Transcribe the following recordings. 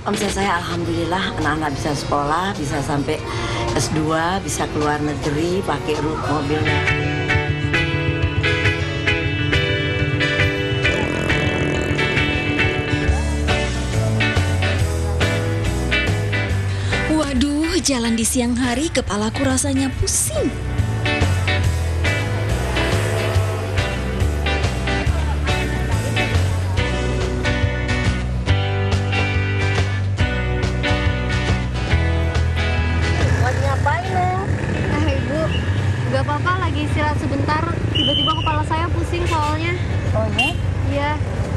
Omset saya alhamdulillah anak-anak bisa sekolah, bisa sampai S2, bisa keluar negeri pakai mobil. Waduh, jalan di siang hari kepalaku rasanya pusing. Gak apa-apa, lagi istirahat sebentar. Tiba-tiba kepala saya pusing soalnya. Oh ya? Iya.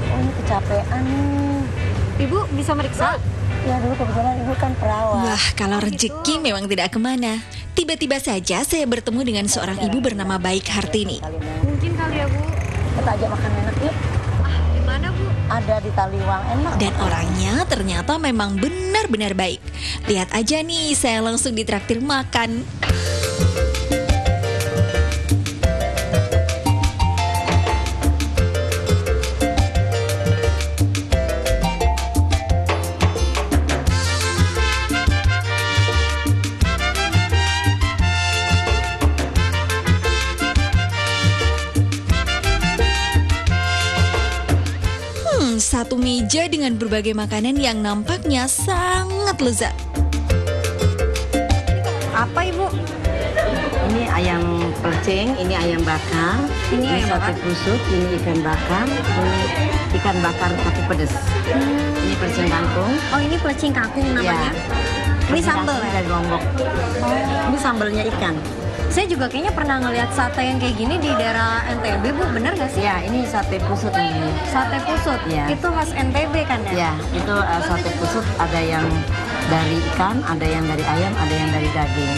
Oh ini kecapean nih. Ibu bisa meriksa? Ya dulu kebetulan ibu kan perawat. Wah, kalau rezeki memang tidak kemana. Tiba-tiba saja saya bertemu dengan seorang ibu bernama Baik Hartini. Mungkin kali ya, Bu. Kita ajak makan enak yuk. Di mana, Bu? Ada di Taliwang, enak. Dan orangnya ternyata memang benar-benar baik. Lihat aja nih, saya langsung ditraktir makan. Satu meja dengan berbagai makanan yang nampaknya sangat lezat. Apa, Ibu? Ini ayam pelcing, ini ayam bakar, Ini ayam sate bakar. busuk, ini ikan bakar, ini ikan bakar tapi pedas. Ini pelcing kangkung. Oh, ini pelecing kangkung namanya. Ini Pelcing sambal kangkung ya? dari Lombok. Ini sambalnya ikan. Saya juga kayaknya pernah ngelihat sate yang kayak gini di daerah NTB, Bu. Bener nggak sih? Ya, ini sate pusut ini. Sate pusut. Ya. Itu khas NTB kan ya? Ya, itu sate pusut ada yang dari ikan, ada yang dari ayam, ada yang dari daging.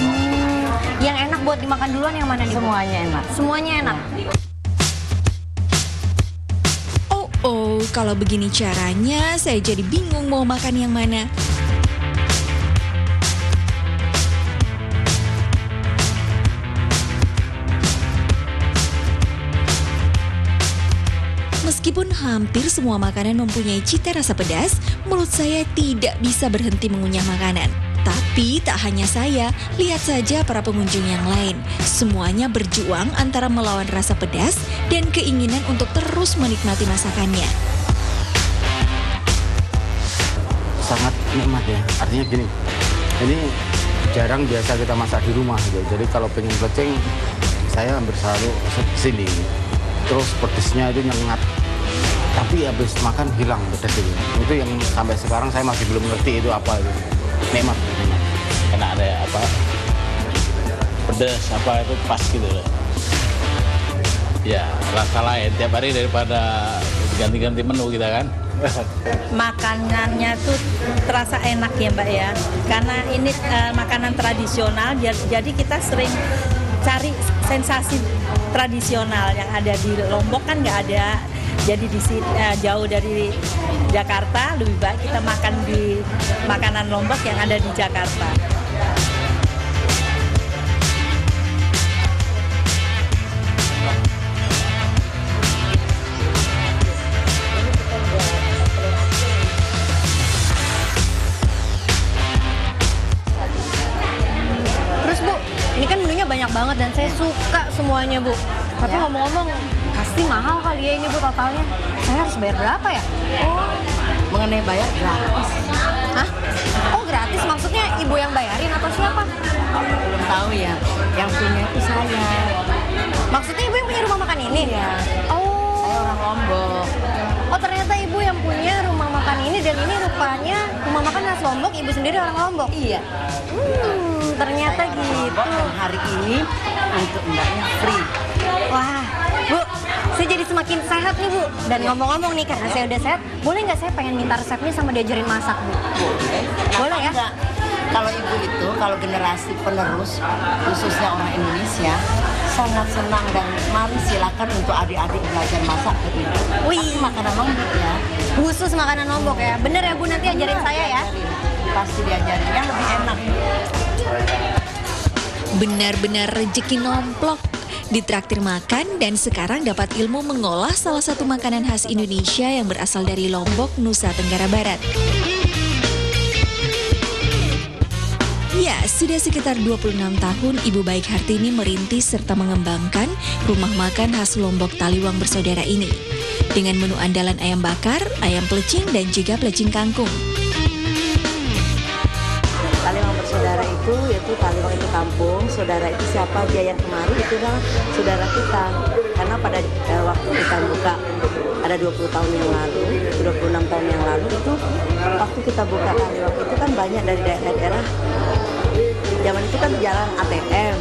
Yang enak buat dimakan duluan yang mana nih, Bu? Semuanya enak. Semuanya enak. Oh, kalau begini caranya saya jadi bingung mau makan yang mana. Meskipun hampir semua makanan mempunyai cita rasa pedas, mulut saya tidak bisa berhenti mengunyah makanan. Tapi tak hanya saya, lihat saja para pengunjung yang lain. Semuanya berjuang antara melawan rasa pedas dan keinginan untuk terus menikmati masakannya. Sangat nikmat ya, artinya gini, ini jarang biasa kita masak di rumah gitu. Jadi kalau pengen plecing, saya hampir selalu kesini. Terus pedesnya itu nyengat, tapi habis makan hilang pedes itu. Itu yang sampai sekarang saya masih belum ngerti itu apa itu. Nikmat. Karena ada apa pedas apa itu pas gitu loh. Ya rasa lain tiap hari daripada ganti-ganti menu kita kan. Makanannya tuh terasa enak ya Mbak ya, karena ini makanan tradisional, jadi kita sering cari sensasi tradisional yang ada di Lombok kan nggak ada. Jadi di sini jauh dari Jakarta, lebih baik kita makan di makanan Lombok yang ada di Jakarta. Terus, Bu, ini kan menunya banyak banget dan saya suka semuanya, Bu. Tapi Ya. ngomong-ngomong, pasti mahal kali ya ini, Bu, totalnya. Saya harus bayar berapa ya? Mengenai bayar gratis. Hah? Oh, gratis? Maksudnya ibu yang bayarin atau siapa? Belum tahu ya. Yang punya itu saya. Maksudnya ibu yang punya rumah makan ini? Iya. Oh. Saya orang Lombok. Oh, ternyata ibu yang punya rumah makan ini dan ini rupanya rumah makan khas Lombok, ibu sendiri orang Lombok. Iya. Ternyata Saya orang gitu. Lombok dan hari ini untuk mbaknya free. Wah, Bu, saya jadi semakin sehat nih, Bu. Dan ngomong-ngomong nih, karena saya udah sehat, boleh nggak saya pengen minta resepnya sama diajarin masak, Bu? Boleh ya? Enggak. Kalau ibu itu, kalau generasi penerus, khususnya orang Indonesia, sangat senang dan mari silakan untuk adik-adik belajar masak ke ibu. Wih. Tapi makanan Lombok ya. Khusus makanan Lombok ya. Bener ya, Bu, nanti ajarin saya ya. Pasti diajarin yang lebih enak. Benar-benar rezeki nomplok. Ditraktir makan dan sekarang dapat ilmu mengolah salah satu makanan khas Indonesia yang berasal dari Lombok, Nusa Tenggara Barat. Ya, sudah sekitar 26 tahun Ibu Baik Hartini merintis serta mengembangkan rumah makan khas Lombok Taliwang Bersaudara ini. Dengan menu andalan ayam bakar, ayam pelecing, dan juga pelecing kangkung. Taliwang Bersaudara itu, yaitu Taliwang itu kampung, saudara itu siapa, dia yang kemari itu adalah saudara kita. Karena pada waktu kita buka, ada 20 tahun yang lalu, 26 tahun yang lalu itu, waktu kita buka Taliwang itu kan banyak dari daerah-daerah. Zaman itu kan jalan ATM,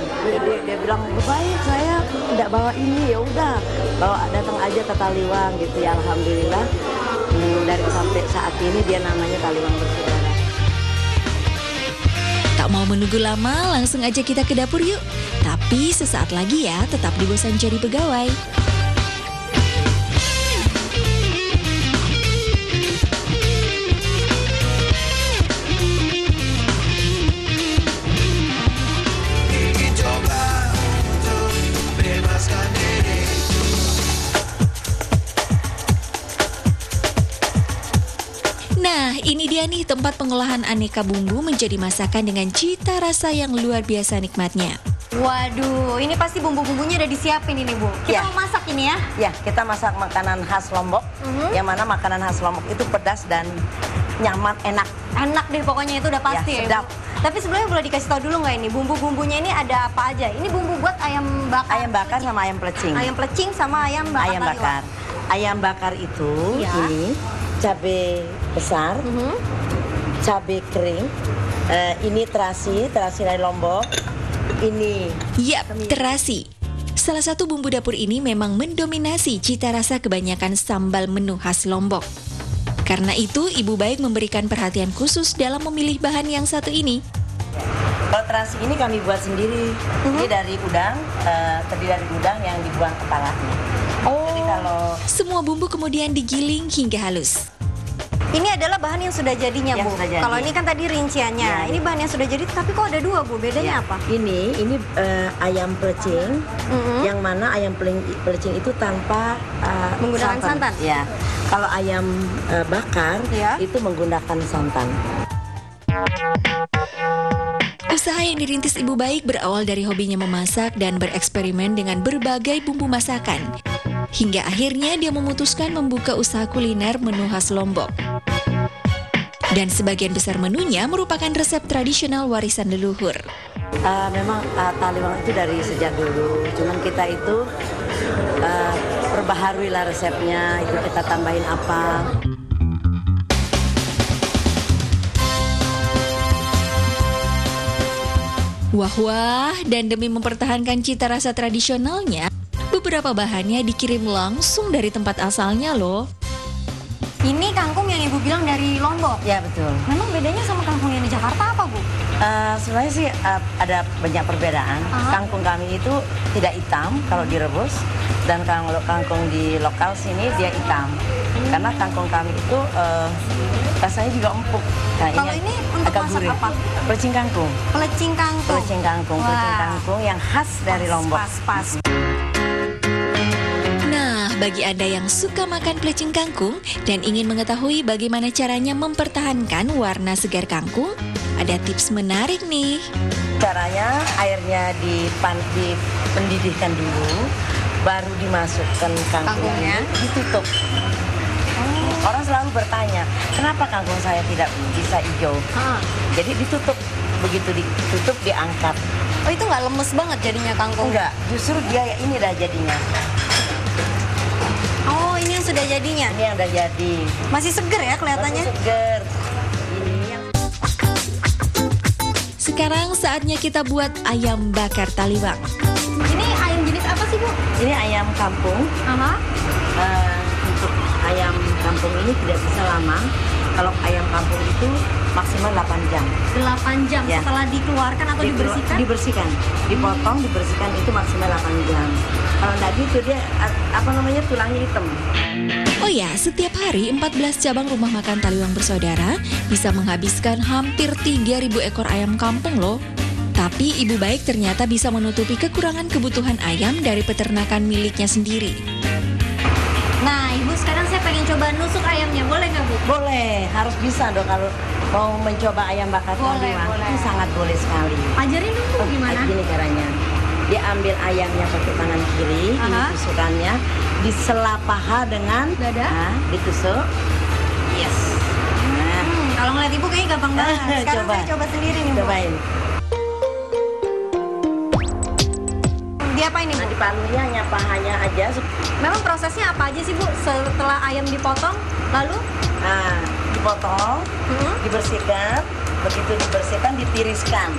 dia bilang, baik saya tidak bawa ini, ya udah bawa datang aja ke Taliwang gitu ya. Alhamdulillah dari sampai saat ini dia namanya Taliwang Bersaudara. Tak mau menunggu lama, langsung aja kita ke dapur yuk. Tapi sesaat lagi ya, tetap di Bosan Jadi Pegawai. Nah, ini dia nih tempat pengolahan aneka bumbu menjadi masakan dengan cita rasa yang luar biasa nikmatnya. Waduh, ini pasti bumbu-bumbunya udah disiapin ini, Bu. Kita mau masak ini ya? Ya, kita masak makanan khas Lombok. Yang mana makanan khas Lombok itu pedas dan nyaman, enak. Enak deh pokoknya, itu udah pasti ya, sedap. Bu. Tapi sebelumnya boleh dikasih tahu dulu nggak ini bumbu-bumbunya ini ada apa aja? Ini bumbu buat ayam bakar. Ayam bakar sama ayam pelecing. Ayam pelecing sama ayam bakar. Ayam bakar. Ayam bakar itu Ya. ini cabai besar, cabai kering. Ini terasi dari Lombok. Ini Yap, terasi. Salah satu bumbu dapur ini memang mendominasi cita rasa kebanyakan sambal menu khas Lombok. Karena itu, Ibu Baik memberikan perhatian khusus dalam memilih bahan yang satu ini. kalau terasi ini kami buat sendiri. Ini dari udang, terdiri dari udang yang dibuang kepalanya. Jadi kalau Semua bumbu kemudian digiling hingga halus. Ini adalah bahan yang sudah jadinya, Yang Bu. sudah jadi. Kalau ini kan tadi rinciannya. Ya. Ini bahan yang sudah jadi, tapi kok ada dua, Bu? Bedanya apa? ini ayam pelecing, yang mana ayam pelecing itu tanpa Menggunakan santan? Ya. Kalau ayam bakar Ya. itu menggunakan santan. Usaha yang dirintis Ibu Baik berawal dari hobinya memasak dan bereksperimen dengan berbagai bumbu masakan. Hingga akhirnya dia memutuskan membuka usaha kuliner menu khas Lombok. Dan sebagian besar menunya merupakan resep tradisional warisan leluhur. Memang Taliwang itu dari sejak dulu, cuman kita itu perbaharui lah resepnya, itu kita tambahin apa. Wah, dan demi mempertahankan cita rasa tradisionalnya, beberapa bahannya dikirim langsung dari tempat asalnya loh. Ini kangkung yang Ibu bilang dari Lombok. Ya betul. Memang bedanya sama kangkung yang di Jakarta apa, Bu? Sebenarnya sih ada banyak perbedaan. Kangkung kami itu tidak hitam kalau direbus, dan kalau kangkung di lokal sini dia hitam. Karena kangkung kami itu rasanya juga empuk. Nah, Kalau ini untuk agak masak gurih. apa? Pelecing kangkung. Pelecing kangkung. Pelecing kangkung, Wah. pelecing kangkung yang khas dari Lombok. Pas. Nah, bagi Anda yang suka makan pelecing kangkung dan ingin mengetahui bagaimana caranya mempertahankan warna segar kangkung, ada tips menarik nih. Caranya airnya dipendidihkan dulu, baru dimasukkan kangkungnya, ditutup. Orang selalu bertanya, kenapa kangkung saya tidak bisa hijau? Jadi ditutup, begitu ditutup diangkat. Oh, itu nggak lemes banget jadinya kangkung? Enggak, justru dia ini dah jadinya. Oh, ini yang sudah jadinya. Ini yang udah jadi. Masih seger ya kelihatannya? Masih seger. Ini yang Sekarang saatnya kita buat ayam bakar Taliwang. Ini ayam jenis apa sih, Bu? ini ayam kampung. Untuk ayam kampung ini tidak bisa lama. Kalau ayam kampung itu maksimal 8 jam. 8 jam Ya. setelah dikeluarkan atau dibersihkan? Dibersihkan. Dipotong, dibersihkan itu maksimal 8 jam. Kalau enggak gitu dia tulangnya hitam. Oh ya, setiap hari 14 cabang rumah makan Taliwang Bersaudara bisa menghabiskan hampir 3.000 ekor ayam kampung loh. Tapi Ibu Baik ternyata bisa menutupi kekurangan kebutuhan ayam dari peternakan miliknya sendiri. Nah, Ibu sekarang saya pengen coba nusuk ayamnya, boleh nggak, Bu? Boleh, harus bisa dong. Kalau Mau mencoba ayam bakar Boleh, taliwang? boleh. Itu sangat boleh sekali. Ajarin dong Bu, gimana? Gini caranya. Dia ambil ayamnya pakai tangan kiri, ini Aha. tusukannya, disela paha dengan Dada. Nah, ditusuk. Yes. Nah, Kalau ngeliat Ibu kayaknya gampang banget. Sekarang Coba. saya coba sendiri nih Bu. cobain. Dia apa ini Bu? Nah, di palunya hanya pahanya aja. Memang prosesnya apa aja sih Bu? Setelah ayam dipotong, lalu? Nah, dipotong, dibersihkan. Begitu dibersihkan, ditiriskan.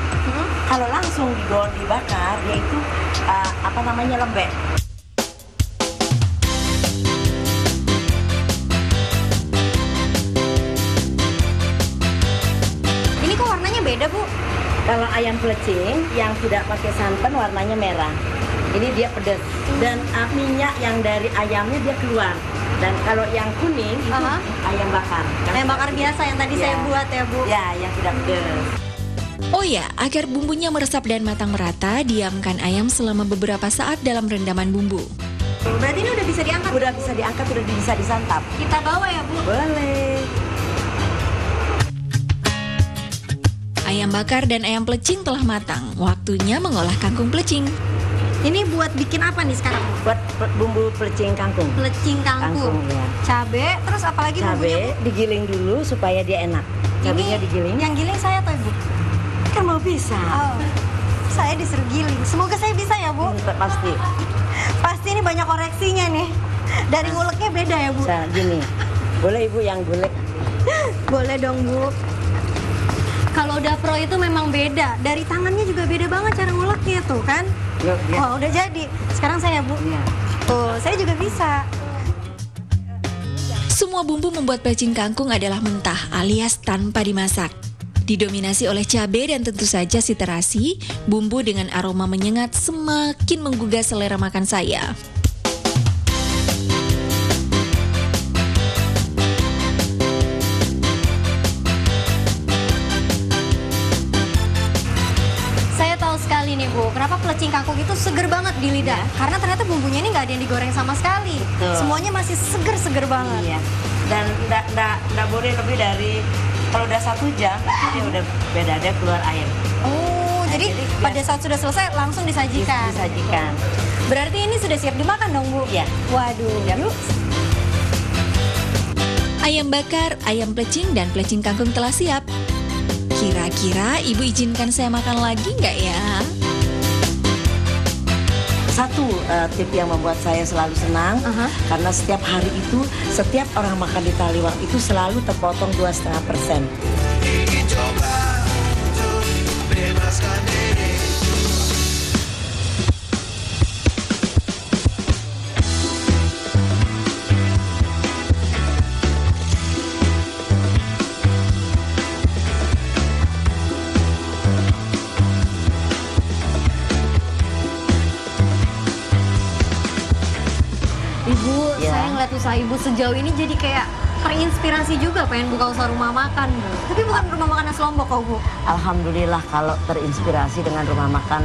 Kalau langsung dibakar, dia itu lembek. Ini kok warnanya beda Bu? Kalau ayam pelecing yang tidak pakai santan warnanya merah. Ini dia pedas dan minyak yang dari ayamnya dia keluar. Dan kalau yang kuning itu Aha. ayam bakar. Ayam bakar biasa yang tadi Ya. saya buat ya Bu. Ya, yang tidak pedas. Oh ya, agar bumbunya meresap dan matang merata, diamkan ayam selama beberapa saat dalam rendaman bumbu. Berarti ini udah bisa diangkat? Udah bisa diangkat, udah bisa disantap. Kita bawa ya Bu? Boleh. Ayam bakar dan ayam pelecing telah matang. Waktunya mengolah kangkung pelecing. Ini buat bikin apa nih sekarang? Buat bumbu pelecing kangkung. Pelecing kangkung, Ya. cabe, terus apalagi bumbunya Bu? Cabe digiling dulu supaya dia enak. Cabenya Ini digiling. yang giling saya atau Ibu? Kan mau bisa. Oh, saya disuruh giling. Semoga saya bisa ya Bu. Pasti. Pasti ini banyak koreksinya nih. Dari nguleknya beda ya Bu? Bisa gini. Boleh Ibu yang gulek. Boleh dong Bu. Kalau udah pro itu memang beda. Dari tangannya juga beda banget cara nguleknya tuh kan. Loh, ya. Wah udah jadi. Sekarang saya Bu. Iya. Tuh saya juga bisa. Semua bumbu membuat pelecing kangkung adalah mentah alias tanpa dimasak. Didominasi oleh cabai dan tentu saja si terasi, bumbu dengan aroma menyengat semakin menggugah selera makan saya. Saya tahu sekali nih Bu, kenapa pelecing kangkung itu seger banget di lidah. Karena ternyata bumbunya ini nggak ada yang digoreng sama sekali. Betul. Semuanya masih seger-seger banget. Iya. Dan nggak boleh lebih dari kalau udah 1 jam dia udah beda, dia keluar air. Oh, jadi pada saat sudah selesai langsung disajikan. Disajikan. Berarti ini sudah siap dimakan dong Bu? Iya. Waduh, yuk. Ayam bakar, ayam pelecing, dan pelecing kangkung telah siap. Kira-kira Ibu izinkan saya makan lagi nggak ya? Satu tip yang membuat saya selalu senang karena setiap hari itu setiap orang makan di Taliwang itu selalu terpotong 2,5%. Ibu, Ya. saya ngeliat usaha Ibu sejauh ini jadi kayak terinspirasi juga pengen buka usaha rumah makan Bu. Tapi bukan rumah makan nasi Lombok kok Bu. Alhamdulillah kalau terinspirasi dengan rumah makan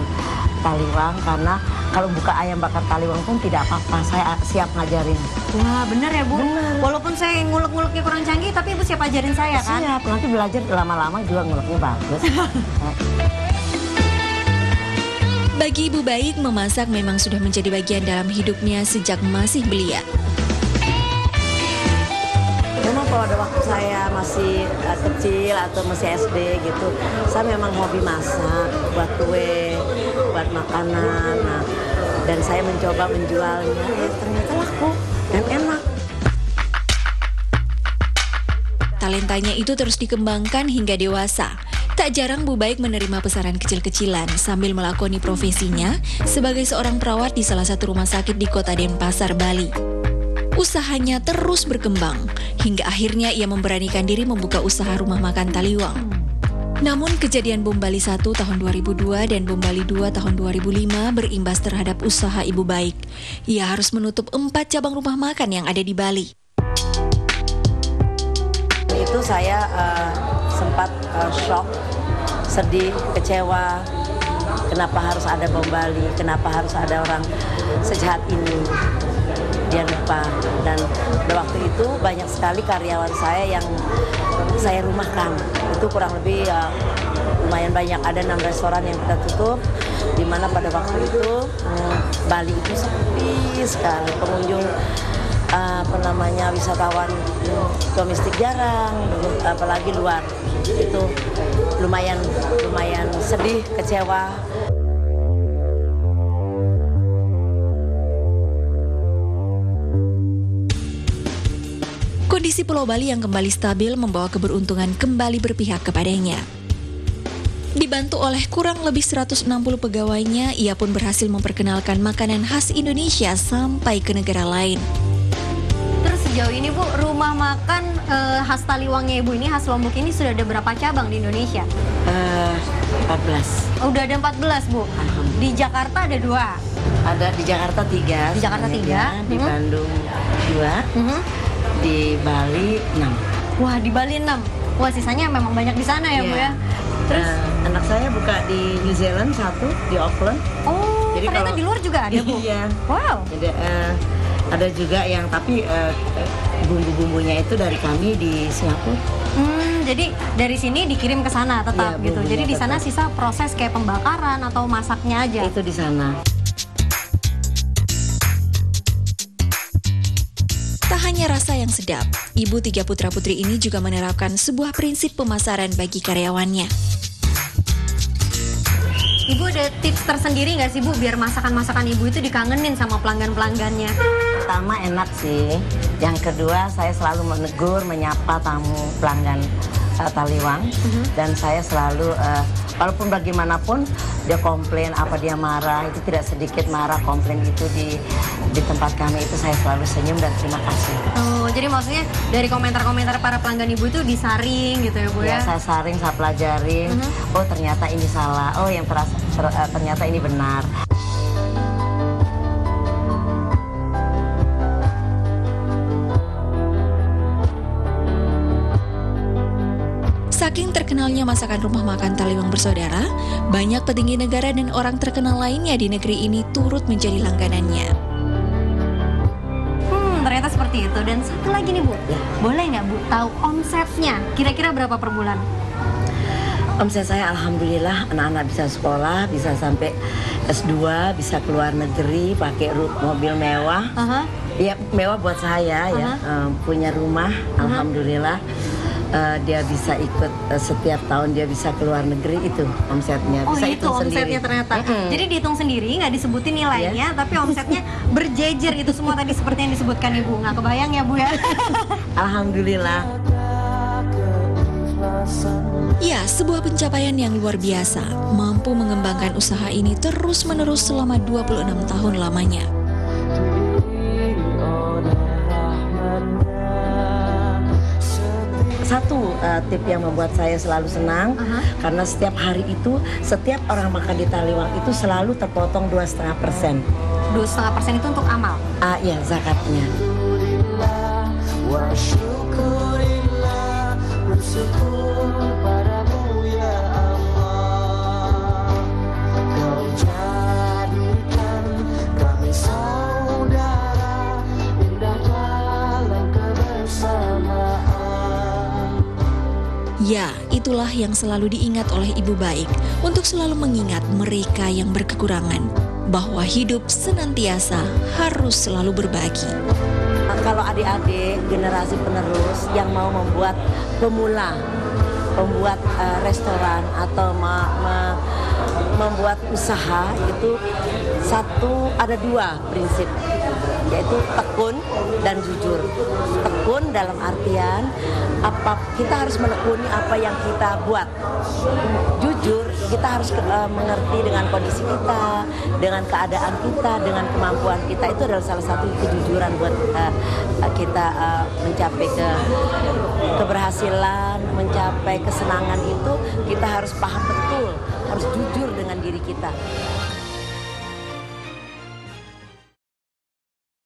Taliwang karena kalau buka ayam bakar Taliwang pun tidak apa-apa, saya siap ngajarin. Wah bener ya Bu. Bener. Walaupun saya ngulek-nguleknya kurang canggih, tapi Ibu siap ajarin saya kan? Siap, nanti belajar lama-lama juga nguleknya bagus. Bagi Ibu Baik, memasak memang sudah menjadi bagian dalam hidupnya sejak masih belia. Memang kalau ada waktu saya masih kecil atau masih SD gitu, saya memang hobi masak, buat kue, buat makanan. Nah, dan saya mencoba menjualnya, ternyata laku dan enak. Talentanya itu terus dikembangkan hingga dewasa. Tak jarang Bu Baik menerima pesanan kecil-kecilan sambil melakoni profesinya sebagai seorang perawat di salah satu rumah sakit di kota Denpasar, Bali. Usahanya terus berkembang, hingga akhirnya ia memberanikan diri membuka usaha rumah makan Taliwang. Namun kejadian Bom Bali 1 tahun 2002 dan Bom Bali 2 tahun 2005 berimbas terhadap usaha Ibu Baik. Ia harus menutup 4 cabang rumah makan yang ada di Bali. Itu saya sempat shock, sedih, kecewa. Kenapa harus ada Bom Bali? Kenapa harus ada orang sejahat ini? dia lupa. Dan pada waktu itu banyak sekali karyawan saya yang saya rumahkan. Itu kurang lebih lumayan banyak, ada 6 restoran yang kita tutup, di mana pada waktu itu Bali itu sepi sekali, pengunjung wisatawan domestik jarang, apalagi luar. Itu lumayan sedih, kecewa. Kondisi Pulau Bali yang kembali stabil membawa keberuntungan kembali berpihak kepadanya. Dibantu oleh kurang lebih 160 pegawainya, ia pun berhasil memperkenalkan makanan khas Indonesia sampai ke negara lain. Terus sejauh ini Bu, rumah makan khas Taliwangnya Ibu ini, khas Lombok ini sudah ada berapa cabang di Indonesia? 14. Udah ada 14 Bu. Di Jakarta ada 2. Ada di Jakarta 3. Di Jakarta 3. Di Bandung 2. Di Bali 6. Wah, di Bali 6. Wah, sisanya memang banyak di sana ya Bu ya. Terus anak saya buka di New Zealand 1, di Auckland. Oh, jadi ternyata di luar juga ada Bu. Iya. Wow. Jadi ada juga yang tapi bumbu-bumbunya itu dari kami di Singapura. Jadi dari sini dikirim ke sana tetap Iya, gitu. Jadi di sana tetap. sisa proses kayak pembakaran atau masaknya aja. Itu di sana. Tak hanya rasa yang sedap, ibu 3 putra-putri ini juga menerapkan sebuah prinsip pemasaran bagi karyawannya. Ibu ada tips tersendiri nggak sih Bu biar masakan-masakan Ibu itu dikangenin sama pelanggan-pelanggannya? Pertama enak sih. Yang kedua saya selalu menegur, menyapa tamu pelanggan Taliwang. Dan saya selalu, walaupun bagaimanapun dia komplain, apa dia marah, itu tidak sedikit marah komplain itu di tempat kami itu saya selalu senyum dan terima kasih. Oh, jadi maksudnya dari komentar-komentar para pelanggan Ibu itu disaring gitu ya Bu ya? Saya saring, saya pelajarin. Oh ternyata ini salah. Oh yang ternyata ini benar. Saking terkenalnya masakan rumah makan Taliwang Bersaudara, banyak petinggi negara dan orang terkenal lainnya di negeri ini turut menjadi langganannya. Ternyata seperti itu. Dan satu lagi nih Bu, boleh nggak Bu tahu omsetnya kira-kira berapa per bulan? Omset saya alhamdulillah anak-anak bisa sekolah, bisa sampai S2, bisa keluar negeri, pakai mobil mewah. Ya mewah buat saya ya, punya rumah, alhamdulillah. Dia bisa ikut setiap tahun dia bisa keluar negeri, itu omsetnya. Oh bisa itu omsetnya ternyata. Jadi dihitung sendiri, nggak disebutin nilainya, tapi omsetnya berjejer itu semua tadi seperti yang disebutkan Ibu. Nggak kebayang ya Bu ya? Alhamdulillah. Ya, sebuah pencapaian yang luar biasa, mampu mengembangkan usaha ini terus-menerus selama 26 tahun lamanya. Satu tip yang membuat saya selalu senang, karena setiap hari itu, setiap orang makan di Taliwang itu selalu terpotong 2,5%. 2,5% itu untuk amal? Iya, zakatnya. Ya, itulah yang selalu diingat oleh ibu baik, untuk selalu mengingat mereka yang berkekurangan, bahwa hidup senantiasa harus selalu berbagi. Kalau adik-adik generasi penerus yang mau membuat pembuat restoran atau membuat usaha, itu ada 2 prinsip, yaitu tekun dan jujur. Tekun dalam artian kita harus menekuni apa yang kita buat. Jujur, kita harus mengerti dengan kondisi kita, dengan keadaan kita, dengan kemampuan kita. Itu adalah salah satu kejujuran buat kita mencapai keberhasilan, mencapai kesenangan itu. Kita harus paham betul, harus jujur dengan diri kita.